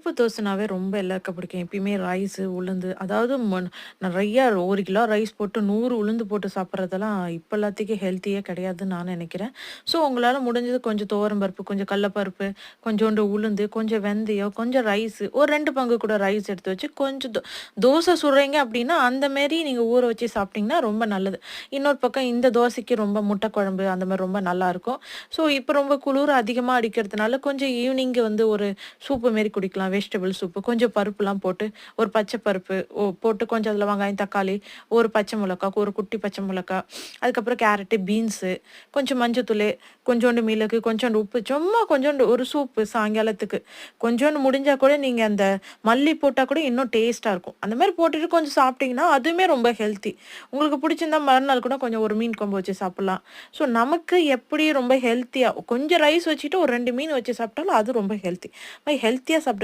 பருப்பு தோசைனாவே ரொம்ப எல்லாருக்கும் பிடிக்கும். எப்பயுமே ரைஸு, உளுந்து அதாவது நெறையா 1 கிலோ ரைஸ் போட்டு 100 உளுந்து போட்டு சாப்பிட்றதெல்லாம் இப்ப எல்லாத்துக்கும் ஹெல்த்தியே கிடையாதுன்னு நான் நெனைக்கிறேன். ஸோ உங்களால முடிஞ்சது கொஞ்சம் துவரம் பருப்பு, கொஞ்சம் கடலப்பருப்பு, கொஞ்சோண்டு உளுந்து, கொஞ்சம் வெந்தயம், கொஞ்சம் ரைஸு, ஒரு 2 பங்கு கூட ரைஸ் எடுத்து வச்சு கொஞ்சம் தோசை சுடுறீங்க அப்டின்னா, அந்த மாரி நீங்க ஊற வச்சு சாப்பிட்டீங்கன்னா ரொம்ப நல்லது. இன்னொரு பக்கம் இந்த தோசைக்கு ரொம்ப முட்டை குழம்பு அந்த மாரி ரொம்ப நல்லாருக்கும். ஸோ இப்ப ரொம்ப குளிர் அதிகமா அடிக்கிறதுனால கொஞ்சம் ஈவினிங் வந்து ஒரு சூப்பு மாரி குடிக்கலாம். Vegetable soup. கொஞ்சம் பருப்புலாம் போட்டு, ஒரு பச்சை பருப்பு போட்டு கொஞ்சம் அதில வெங்காயம், தக்காளி, ஒரு பச்சை மிளகா, ஒரு குட்டி பச்சை மிளகா, அதுக்கப்புறம் கேரட்டு, பீன்ஸு, கொஞ்சம் மஞ்சத்தூளு, கொஞ்சோண்டு மிளகு, கொஞ்சோண்டு உப்பு, சும்மா கொஞ்சோண்டு ஒரு சூப்பு சாயங்காலத்துக்கு. கொஞ்சோண்டு முடிஞ்சா கூட நீங்க அந்த மல்லி போட்டா கூட இன்னும் டேஸ்ட்டா இருக்கும். அந்த மாரி போட்டுட்டு கொஞ்சம் சாப்பிட்டீங்கன்னா, அதுவுமே ரொம்ப ஹெல்த்தி. உங்களுக்கு பிடிச்சிருந்தா மறுநாள் கூட கொஞ்சம் ஒரு மீன் குழம்பு வச்சு சாப்பிடலாம். ஸோ நமக்கு எப்படி ரொம்ப ஹெல்த்தியா கொஞ்சம் ரைஸ் வச்சுட்டு ஒரு 2 மீன் வச்சு சாப்பிட்டாலும் அது ரொம்ப ஹெல்த்தி. ஹெல்த்தியா சாப்பிட்டு